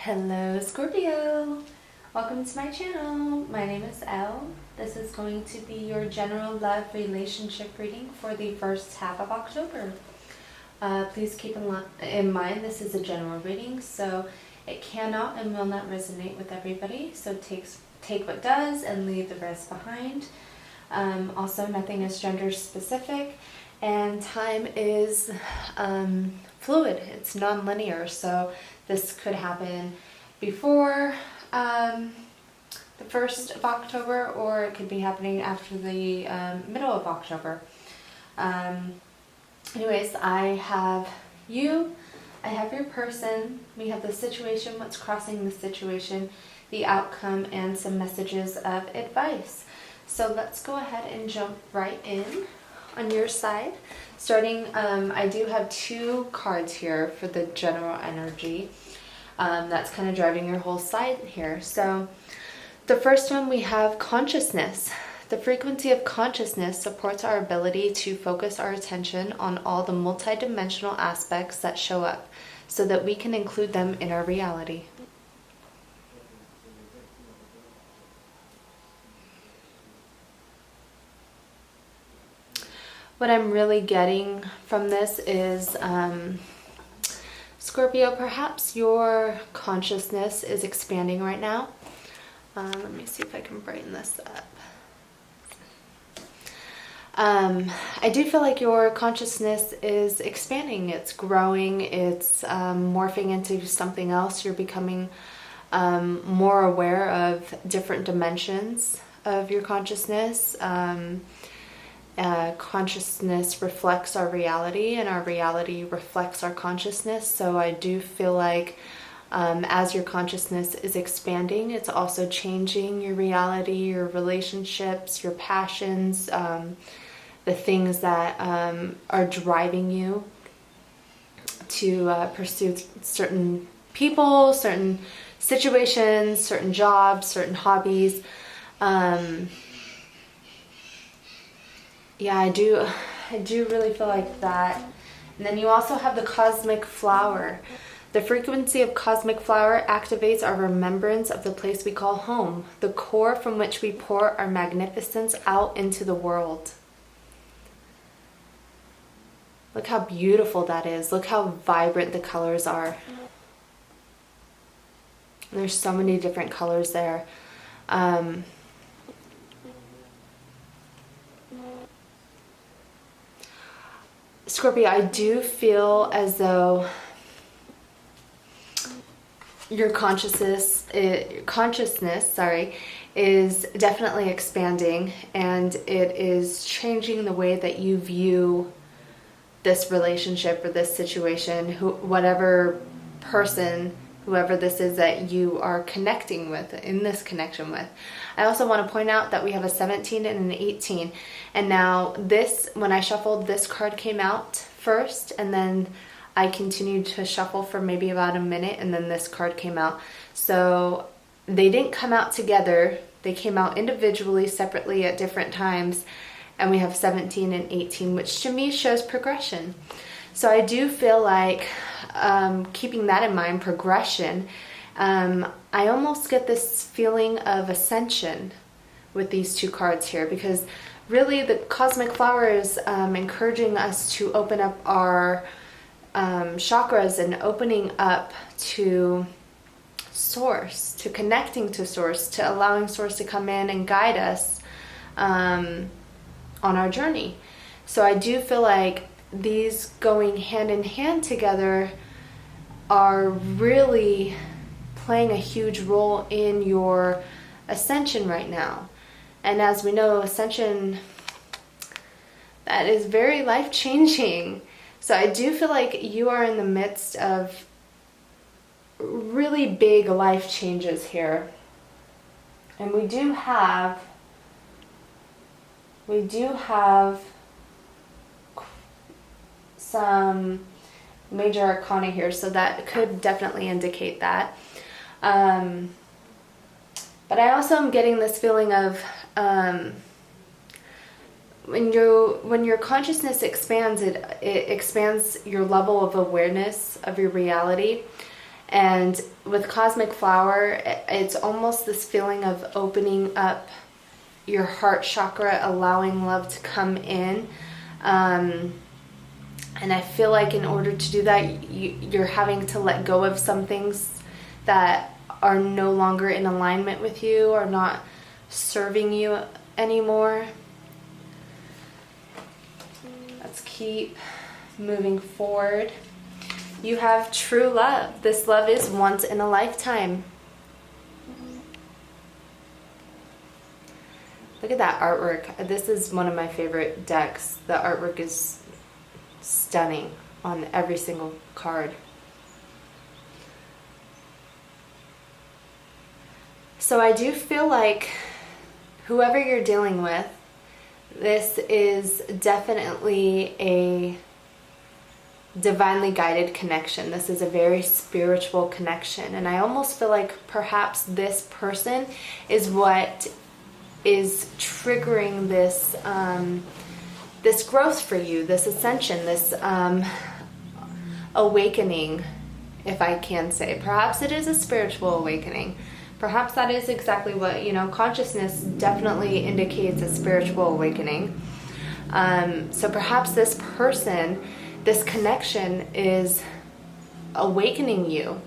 Hello Scorpio! Welcome to my channel. My name is Elle. This is going to be your general love relationship reading for the first half of October. Please keep in mind this is a general reading, so it cannot and will not resonate with everybody. So take what does and leave the rest behind. Also, nothing is gender specific, and time is fluid. It's non-linear, so this could happen before the 1st of October, or it could be happening after the middle of October. Anyways, I have you, I have your person, we have the situation, what's crossing the situation, the outcome, and some messages of advice. So let's go ahead and jump right in on your side. Starting, I do have 2 cards here for the general energy. That's kind of driving your whole side here. So the first one, we have consciousness. The frequency of consciousness supports our ability to focus our attention on all the multidimensional aspects that show up so that we can include them in our reality. What I'm really getting from this is, Scorpio, perhaps your consciousness is expanding right now. Let me see if I can brighten this up. I do feel like your consciousness is expanding. It's growing. It's morphing into something else. You're becoming more aware of different dimensions of your consciousness. Consciousness reflects our reality, and our reality reflects our consciousness. So I do feel like as your consciousness is expanding, it's also changing your reality, your relationships, your passions, the things that are driving you to pursue certain people, certain situations, certain jobs, certain hobbies. Yeah, I do really feel like that. And then you also have the cosmic flower. The frequency of cosmic flower activates our remembrance of the place we call home, the core from which we pour our magnificence out into the world. Look how beautiful that is. Look how vibrant the colors are. There's so many different colors there. Scorpio, I do feel as though your consciousness, is definitely expanding, and it is changing the way that you view this relationship or this situation, whatever person, whoever this is that you are connecting with, in this connection with. I also want to point out that we have a 17 and an 18. And now this, when I shuffled, this card came out first, and then I continued to shuffle for maybe about a minute, and then this card came out. So they didn't come out together. They came out individually, separately at different times. And we have 17 and 18, which to me shows progression. So I do feel like, keeping that in mind, progression, I almost get this feeling of ascension with these 2 cards here, because really the cosmic flower is encouraging us to open up our chakras and opening up to source, to connecting to source, to allowing source to come in and guide us on our journey. So I do feel like these going hand in hand together are really playing a huge role in your ascension right now. And as we know, ascension, that is very life-changing. So I do feel like you are in the midst of really big life changes here. And we do have some major arcana here, so that could definitely indicate that. But I also am getting this feeling of when your consciousness expands, it expands your level of awareness of your reality, And with Cosmic Flower, it's almost this feeling of opening up your heart chakra, allowing love to come in. And I feel like in order to do that, you're having to let go of some things that are no longer in alignment with you or not serving you anymore. Let's keep moving forward. You have true love. This love is once in a lifetime. Look at that artwork. This is one of my favorite decks. The artwork is stunning on every single card. So I do feel like whoever you're dealing with, this is definitely a divinely guided connection. This is a very spiritual connection. And I almost feel like perhaps this person is what is triggering this this growth for you, this ascension, this awakening, if I can say. Perhaps it is a spiritual awakening. Perhaps that is exactly what, consciousness definitely indicates a spiritual awakening. So perhaps this person, this connection is awakening you.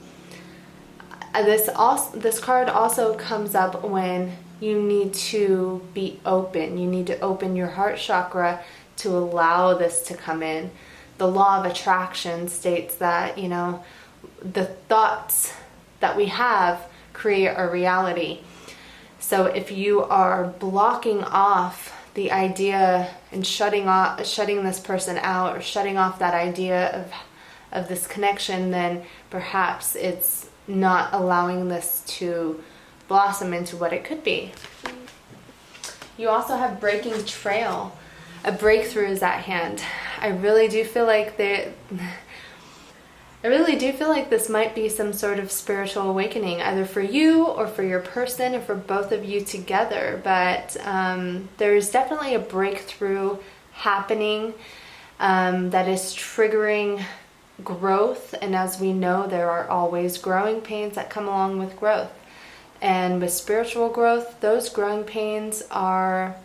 This card also comes up when you need to be open. You need to open your heart chakra to allow this to come in. The law of attraction states that, the thoughts that we have create our reality. So if you are blocking off the idea and shutting this person out, or shutting off that idea of this connection, then perhaps it's not allowing this to blossom into what it could be. You also have breaking trail. A breakthrough is at hand. I really do feel like this might be some sort of spiritual awakening, either for you or for your person or for both of you together. But there's definitely a breakthrough happening that is triggering growth. And as we know, there are always growing pains that come along with growth. And with spiritual growth, those growing pains are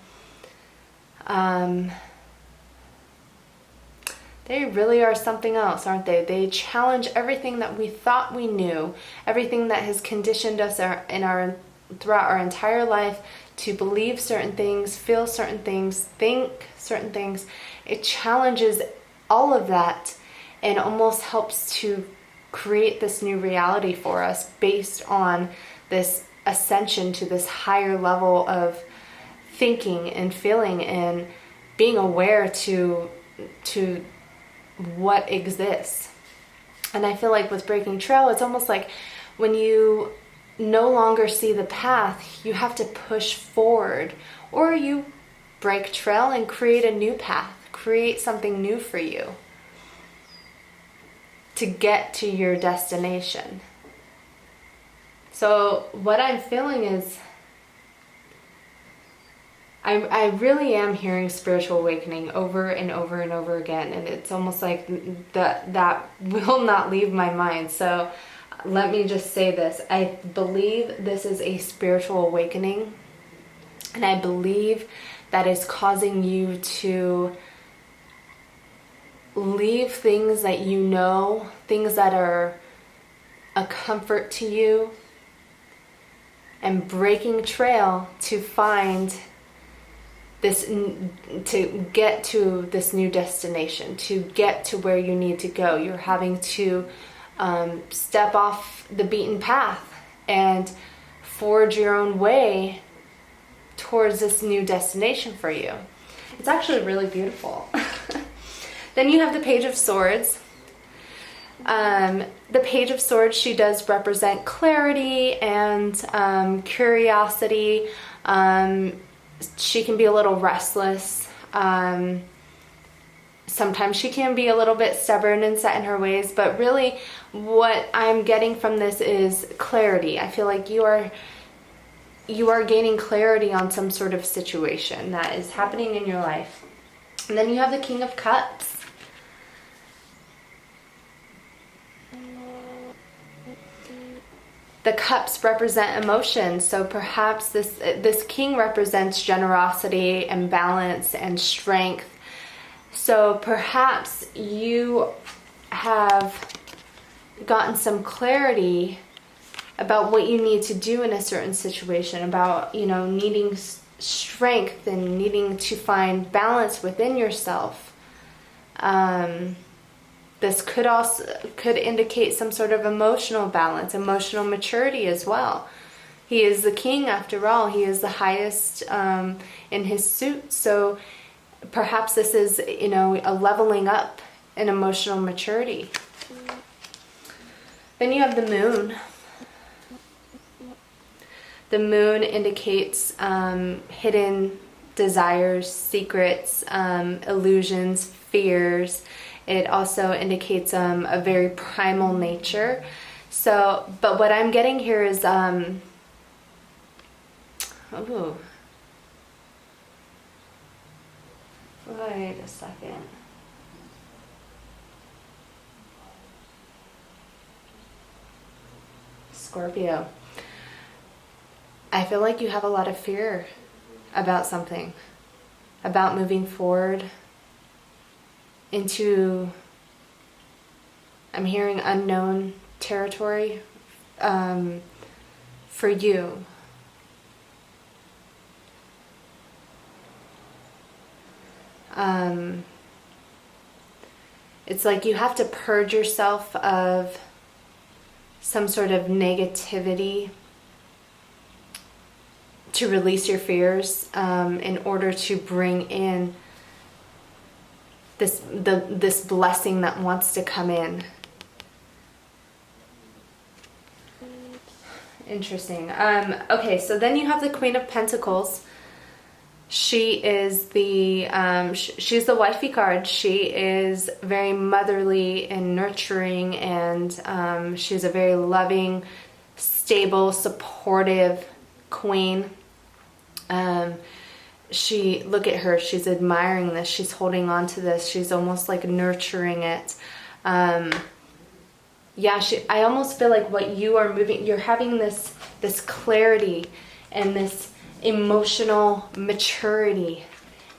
they really are something else, aren't they? They challenge everything that we thought we knew, everything that has conditioned us throughout our entire life to believe certain things, feel certain things, think certain things. It challenges all of that and almost helps to create this new reality for us based on this ascension to this higher level of thinking and feeling and being aware to what exists. And I feel like with breaking trail, it's almost like when you no longer see the path, you have to push forward, or you break trail and create a new path, create something new for you to get to your destination. So what I'm feeling is I really am hearing spiritual awakening over and over and over again, and it's almost like that will not leave my mind. So let me just say this. I believe this is a spiritual awakening, and I believe that is causing you to leave things that you know, things that are a comfort to you, and breaking trail to find this, to get to this new destination, to get to where you need to go. You're having to step off the beaten path and forge your own way towards this new destination for you. It's actually really beautiful. Then you have the Page of Swords. The Page of Swords, she does represent clarity and curiosity. She can be a little restless. Sometimes she can be a little bit stubborn and set in her ways, but really what I'm getting from this is clarity. I feel like you are gaining clarity on some sort of situation that is happening in your life. And then you have the King of Cups. The cups represent emotion, so perhaps this king represents generosity and balance and strength. So perhaps you have gotten some clarity about what you need to do in a certain situation, about, you know, needing strength and needing to find balance within yourself. This could indicate some sort of emotional balance, emotional maturity as well. He is the king after all. He is the highest in his suit. So perhaps this is, you know, a leveling up in emotional maturity. Then you have the moon. The moon indicates hidden desires, secrets, illusions, fears. It also indicates a very primal nature. So, but what I'm getting here is, wait a second. Scorpio. I feel like you have a lot of fear about something, about moving forward into, I'm hearing unknown territory for you. It's like you have to purge yourself of some sort of negativity to release your fears in order to bring in this blessing that wants to come in. Interesting. Okay, so then you have the Queen of Pentacles. She is she's the wifey card. She is very motherly and nurturing, and she's a very loving, stable, supportive queen. Look at her, she's admiring this, she's holding on to this, she's almost like nurturing it. Yeah, I almost feel like what you are moving, you're having this clarity and this emotional maturity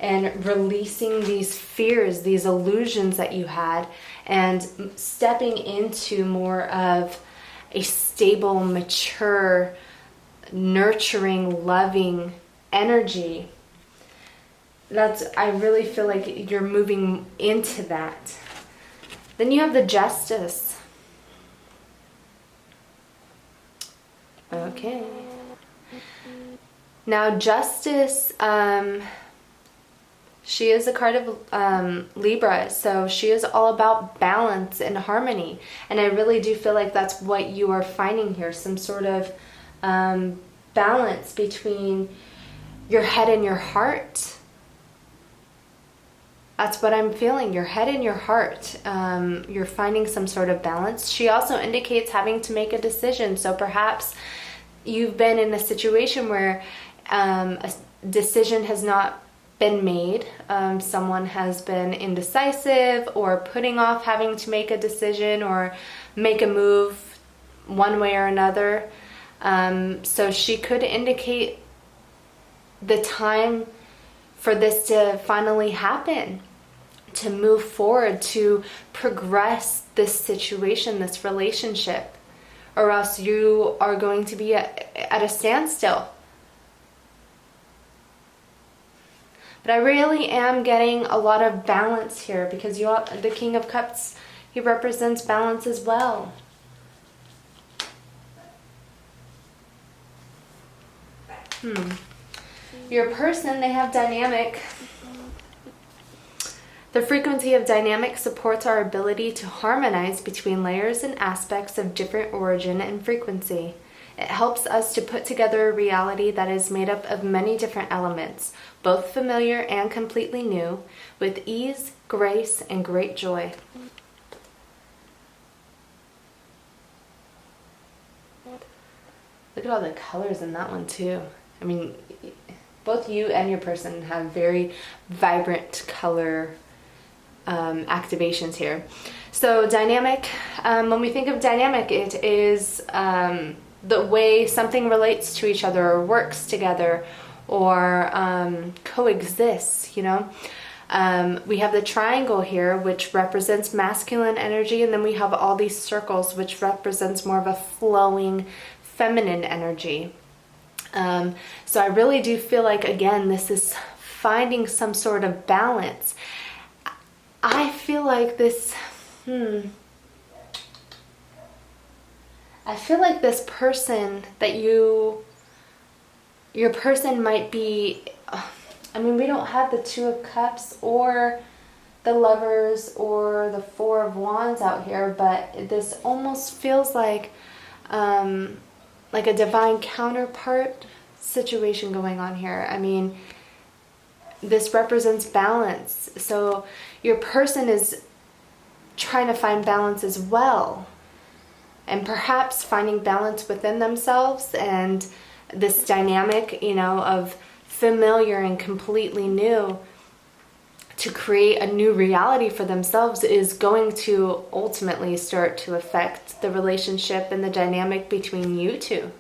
and releasing these fears, these illusions that you had, and stepping into more of a stable, mature, nurturing, loving energy. I really feel like you're moving into that. Then you have the Justice. Okay. Now Justice, she is a card of Libra, so she is all about balance and harmony. And I really do feel like that's what you are finding here, some sort of balance between your head and your heart. That's what I'm feeling, your head and your heart. You're finding some sort of balance. She also indicates having to make a decision. So perhaps you've been in a situation where a decision has not been made. Someone has been indecisive or putting off having to make a decision or make a move one way or another. So she could indicate the time for this to finally happen, to move forward, to progress this situation, this relationship, or else you are going to be at a standstill. But I really am getting a lot of balance here, because the King of Cups, he represents balance as well. Your person, they have dynamic. The frequency of dynamic supports our ability to harmonize between layers and aspects of different origin and frequency. It helps us to put together a reality that is made up of many different elements, both familiar and completely new, with ease, grace, and great joy. Look at all the colors in that one too. I mean, both you and your person have very vibrant color activations here. So dynamic, when we think of dynamic, it is the way something relates to each other or works together or coexists, you know. We have the triangle here, which represents masculine energy, and then we have all these circles, which represents more of a flowing feminine energy. So I really do feel like, again, this is finding some sort of balance. I feel like this, I feel like this person that your person might be, I mean, we don't have the Two of Cups or the Lovers or the Four of Wands out here, but this almost feels like a divine counterpart situation going on here. I mean, this represents balance. So your person is trying to find balance as well. And perhaps finding balance within themselves, and this dynamic, you know, of familiar and completely new to create a new reality for themselves is going to ultimately start to affect the relationship and the dynamic between you two.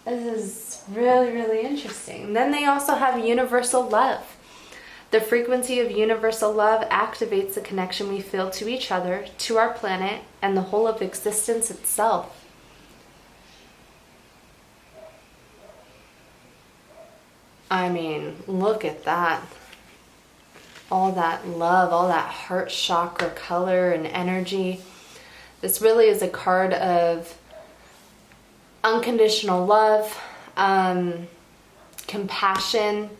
This is really, really interesting. Then they also have universal love. The frequency of universal love activates the connection we feel to each other, to our planet, and the whole of existence itself. I mean, look at that. All that love, all that heart chakra color and energy. This really is a card of unconditional love, compassion.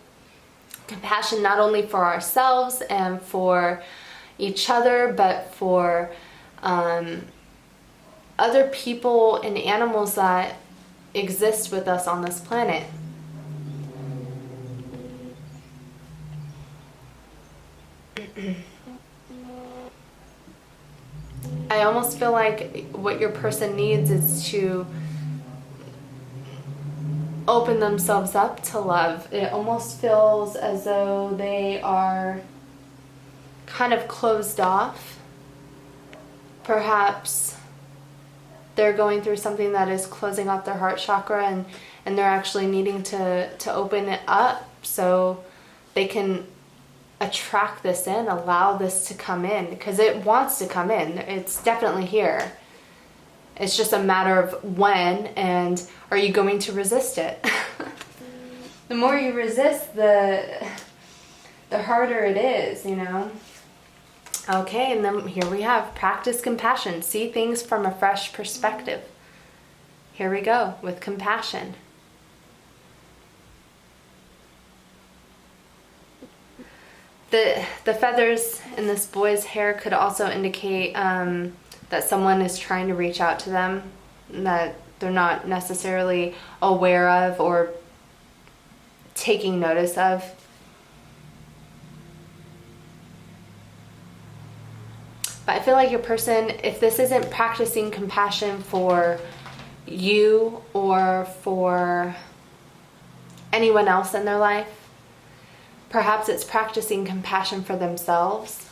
Compassion not only for ourselves and for each other, but for other people and animals that exist with us on this planet. I almost feel like what your person needs is to open themselves up to love. It almost feels as though they are kind of closed off. Perhaps they're going through something that is closing off their heart chakra, and they're actually needing to open it up so they can attract this in, allow this to come in, because it wants to come in. It's definitely here. It's just a matter of when, and are you going to resist it? The more you resist, the harder it is, you know. Okay, and then here we have practice compassion. See things from a fresh perspective. Here we go with compassion. The feathers in this boy's hair could also indicate that someone is trying to reach out to them, that they're not necessarily aware of or taking notice of. But I feel like your person, if this isn't practicing compassion for you or for anyone else in their life, perhaps it's practicing compassion for themselves.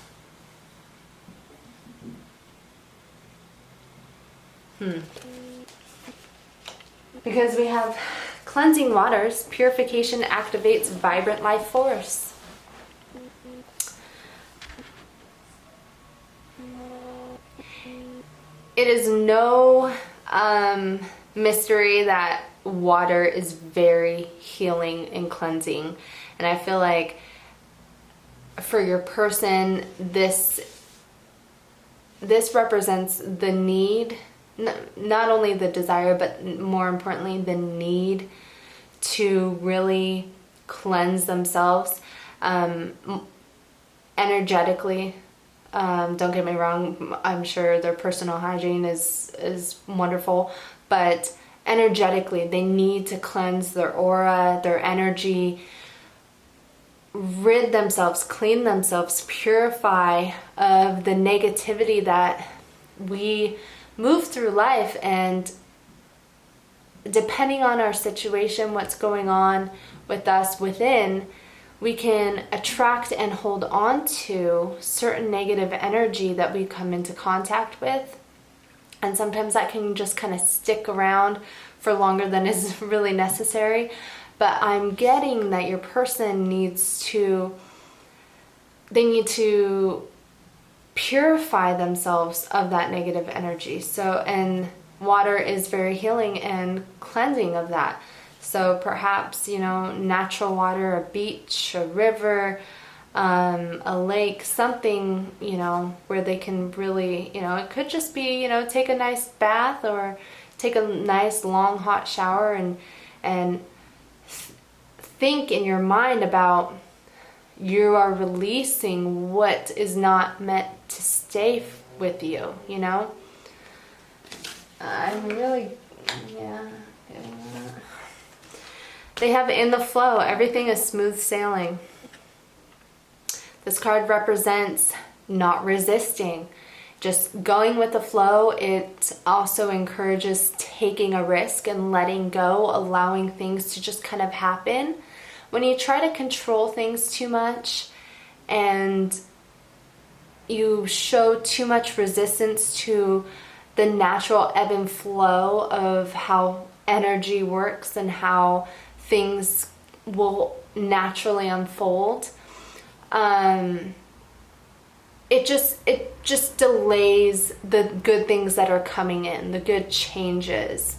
Because we have cleansing waters, purification activates vibrant life force. It is no mystery that water is very healing and cleansing. And I feel like for your person, this represents the need, not only the desire, but more importantly, the need to really cleanse themselves energetically. Don't get me wrong, I'm sure their personal hygiene is wonderful, but energetically, they need to cleanse their aura, their energy, rid themselves, clean themselves, purify of the negativity that we move through life. And depending on our situation, what's going on with us within, we can attract and hold on to certain negative energy that we come into contact with. And sometimes that can just kind of stick around for longer than is really necessary. But I'm getting that your person needs to purify themselves of that negative energy. So, and water is very healing and cleansing of that. So perhaps, natural water, a beach, a river, a lake, something, where they can really, it could just be, take a nice bath or take a nice long hot shower and think in your mind about you are releasing what is not meant to stay with you, I'm really, They have in the flow, everything is smooth sailing. This card represents not resisting, just going with the flow. It also encourages taking a risk and letting go, allowing things to just kind of happen. When you try to control things too much and you show too much resistance to the natural ebb and flow of how energy works and how things will naturally unfold, it just delays the good things that are coming in, the good changes.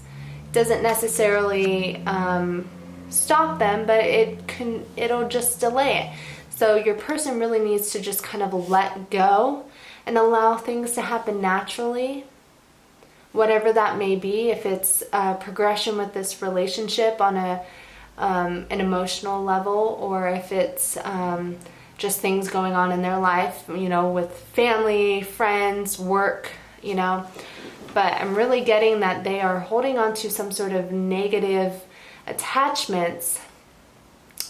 It doesn't necessarily stop them, but it'll just delay it. So your person really needs to just kind of let go and allow things to happen naturally, whatever that may be. If it's a progression with this relationship on an emotional level, or if it's just things going on in their life, with family, friends, work, But I'm really getting that they are holding on to some sort of negative attachments,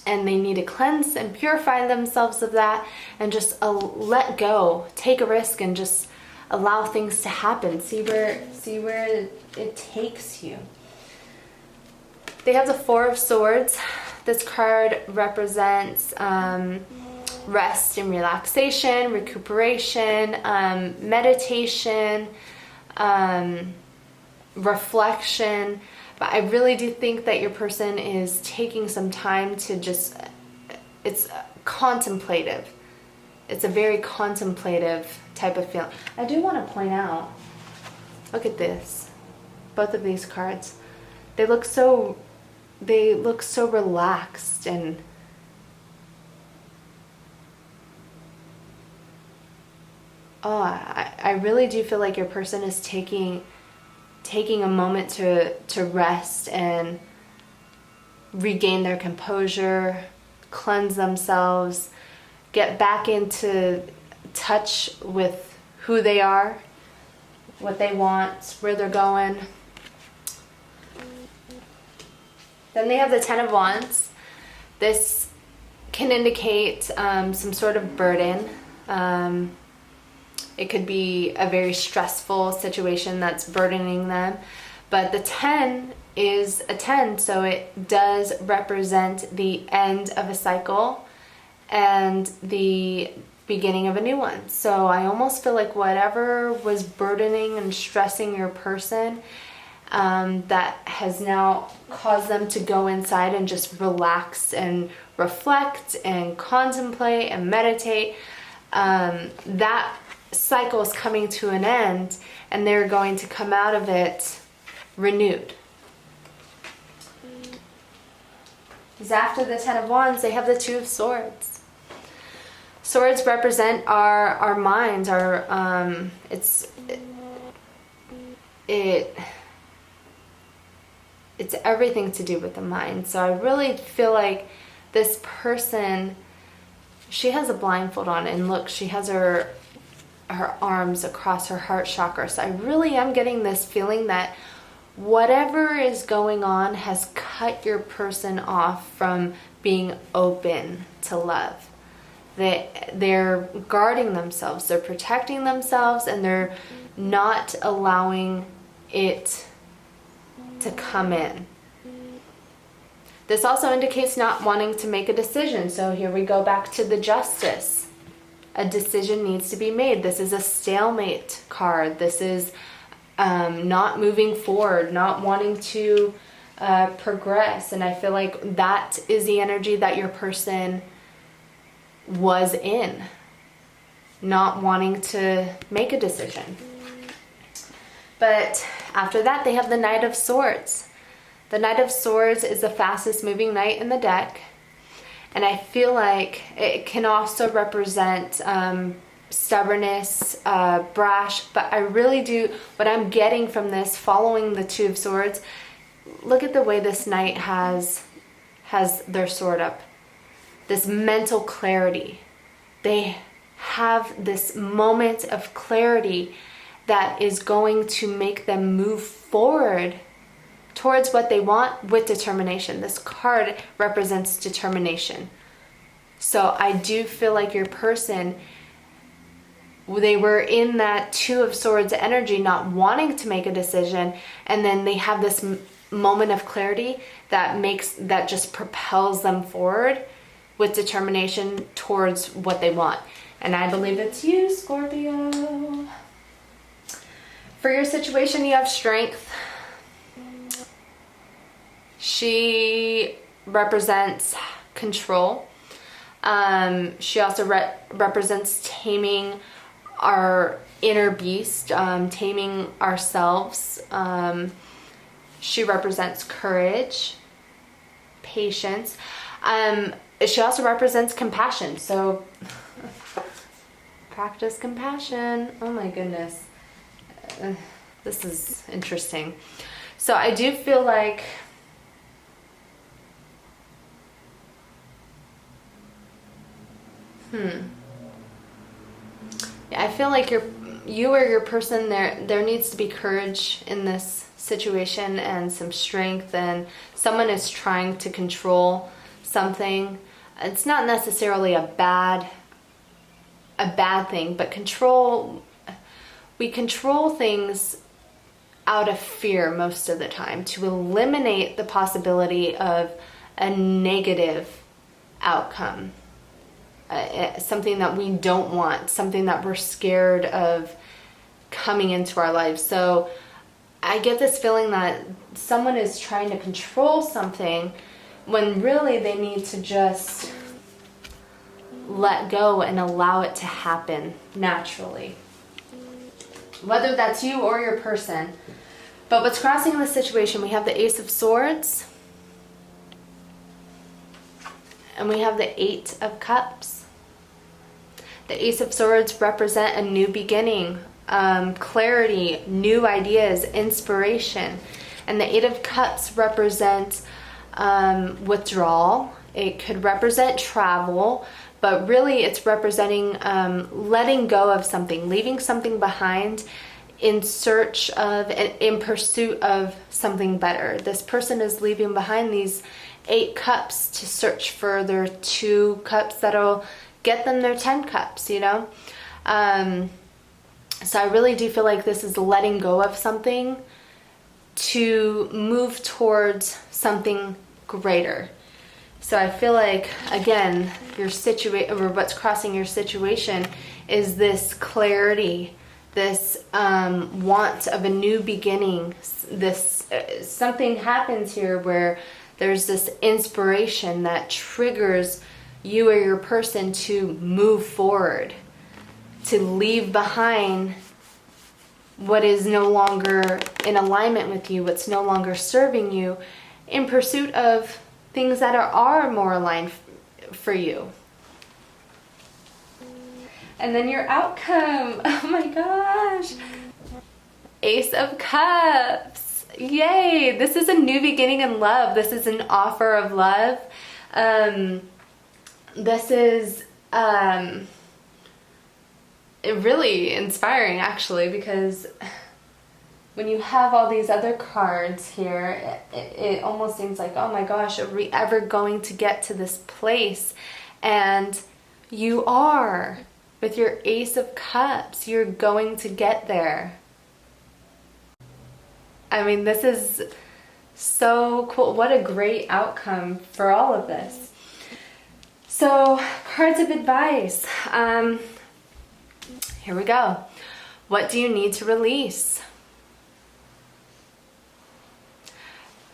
and they need to cleanse and purify themselves of that and just let go, take a risk, and just allow things to happen. See where it takes you. They have the Four of Swords. This card represents rest and relaxation, recuperation, meditation, reflection. But I really do think that your person is taking some time to it's contemplative. It's a very contemplative type of feeling. I do want to point out, look at this. Both of these cards. They look so relaxed and I really do feel like your person is taking a moment to rest and regain their composure, cleanse themselves, get back into touch with who they are, what they want, where they're going. Then they have the Ten of Wands. This can indicate some sort of burden. It could be a very stressful situation that's burdening them. But the 10 is a 10, so it does represent the end of a cycle and the beginning of a new one. So I almost feel like whatever was burdening and stressing your person, that has now caused them to go inside and just relax and reflect and contemplate and meditate, that cycle is coming to an end, and they're going to come out of it renewed. Because after the Ten of Wands, they have the Two of Swords. Swords represent our minds, it's everything to do with the mind. So I really feel like this person, she has a blindfold on, and look, she has her arms across her heart chakra. So I really am getting this feeling that whatever is going on has cut your person off from being open to love. They're guarding themselves, they're protecting themselves, and they're not allowing it to come in. This also indicates not wanting to make a decision. So here we go back to the Justice. A decision needs to be made. This is a stalemate card. This is not moving forward, not wanting to progress. And I feel like that is the energy that your person was in, not wanting to make a decision. But after that, they have the Knight of Swords. The Knight of Swords is the fastest moving knight in the deck. And I feel like it can also represent stubbornness, brash. But I really do, what I'm getting from this, following the Two of Swords, look at the way this knight has their sword up. This mental clarity. They have this moment of clarity that is going to make them move forward towards what they want with determination. This card represents determination. So I do feel like your person, they were in that Two of Swords energy, not wanting to make a decision, and then they have this moment of clarity that just propels them forward with determination towards what they want. And I believe it's you, Scorpio. For your situation, you have Strength. She represents control. She also represents taming our inner beast, taming ourselves. She represents courage, patience. She also represents compassion. So practice compassion. Oh my goodness. This is interesting. So I do feel like I feel like you or your person, there needs to be courage in this situation and some strength, and someone is trying to control something. It's not necessarily a bad thing, but we control things out of fear most of the time, to eliminate the possibility of a negative outcome. Something that we don't want, something that we're scared of coming into our lives. So I get this feeling that someone is trying to control something when really they need to just let go and allow it to happen naturally. Whether that's you or your person. But what's crossing in this situation, we have the Ace of Swords. And we have the Eight of Cups. The Ace of Swords represent a new beginning, clarity, new ideas, inspiration. And the Eight of Cups represents withdrawal. It could represent travel, but really it's representing letting go of something, leaving something behind in search of and in pursuit of something better. This person is leaving behind these 8 cups to search for their 2 cups that'll get them their 10 cups, you know? So I really do feel like this is letting go of something to move towards something greater. So I feel like, again, your situation, or what's crossing your situation, is this clarity, this want of a new beginning. This something happens here where there's this inspiration that triggers you or your person to move forward, to leave behind what is no longer in alignment with you, what's no longer serving you, in pursuit of things that are more aligned for you. And then your outcome, oh my gosh, Ace of Cups. Yay, this is a new beginning in love. This is an offer of love. This is really inspiring, actually, because when you have all these other cards here, it almost seems like, oh my gosh, are we ever going to get to this place? And you are. With your Ace of Cups, you're going to get there. I mean, this is so cool. What a great outcome for all of this. So, cards of advice. Here we go. What do you need to release?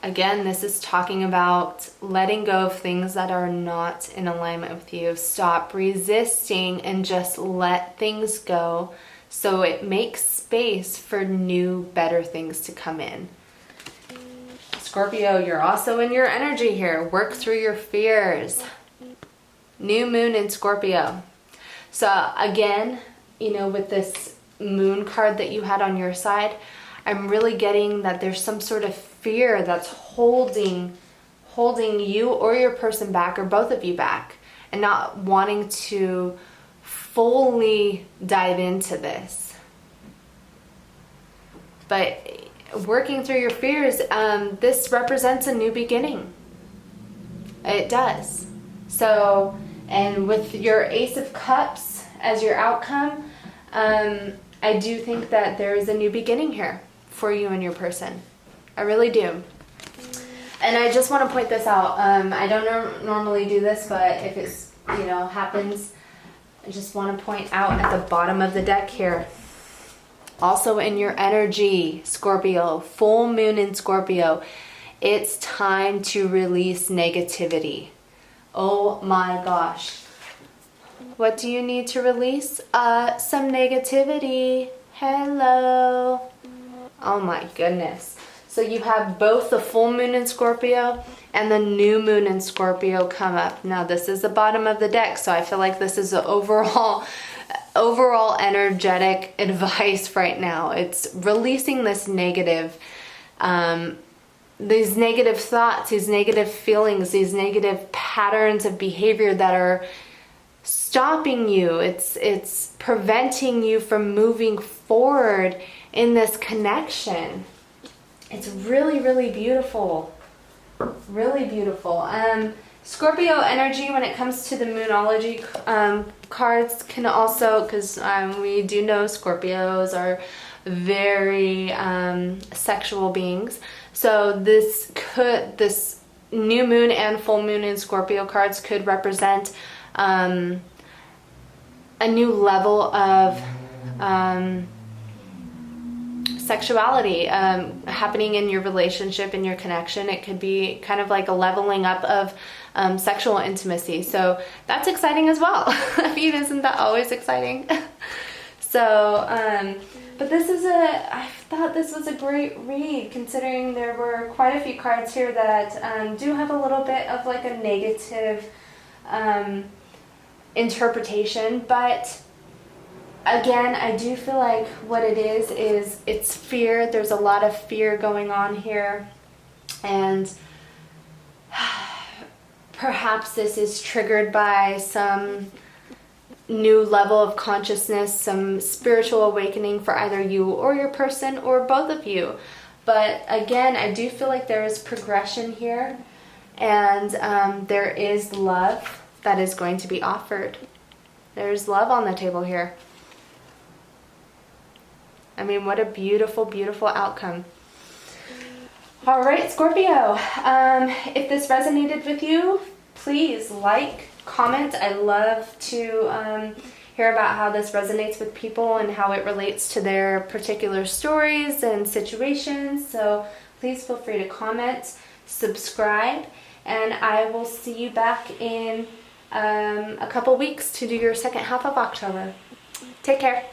Again, this is talking about letting go of things that are not in alignment with you. Stop resisting and just let things go so it makes space for new, better things to come in. Scorpio, you're also in your energy here. Work through your fears. New moon in Scorpio. So again, you know, with this moon card that you had on your side, I'm really getting that there's some sort of fear that's holding you or your person back, or both of you back, and not wanting to fully dive into this. But working through your fears, this represents a new beginning. It does. So, and with your Ace of Cups as your outcome, I do think that there is a new beginning here for you and your person. I really do. And I just want to point this out. I don't normally do this, but if it's, you know, happens, I just want to point out at the bottom of the deck here. Also in your energy, Scorpio, full moon in Scorpio, it's time to release negativity. Oh my gosh. What do you need to release? Some negativity. Hello. Oh my goodness. So you have both the full moon in Scorpio and the new moon in Scorpio come up. Now this is the bottom of the deck, so I feel like this is the overall energetic advice right now. It's releasing this negative, these negative thoughts, these negative feelings, these negative patterns of behavior that are stopping you. It's preventing you from moving forward in this connection. It's really, really beautiful. Really beautiful. Scorpio energy, when it comes to the Moonology cards, can also, because we do know Scorpios are very sexual beings. So this new moon and full moon in Scorpio cards could represent a new level of sexuality happening in your relationship, in your connection. It could be kind of like a leveling up of sexual intimacy. So that's exciting as well. I mean, isn't that always exciting? So, but I thought this was a great read, considering there were quite a few cards here that do have a little bit of like a negative interpretation, but again, I do feel like what it is it's fear. There's a lot of fear going on here, and perhaps this is triggered by some new level of consciousness, some spiritual awakening for either you or your person, or both of you. But again, I do feel like there is progression here, and there is love that is going to be offered. There's love on the table here. I mean, what a beautiful, beautiful outcome. All right, Scorpio, if this resonated with you, please like, comment. I love to hear about how this resonates with people and how it relates to their particular stories and situations. So please feel free to comment, subscribe, and I will see you back in a couple weeks to do your second half of October. Take care.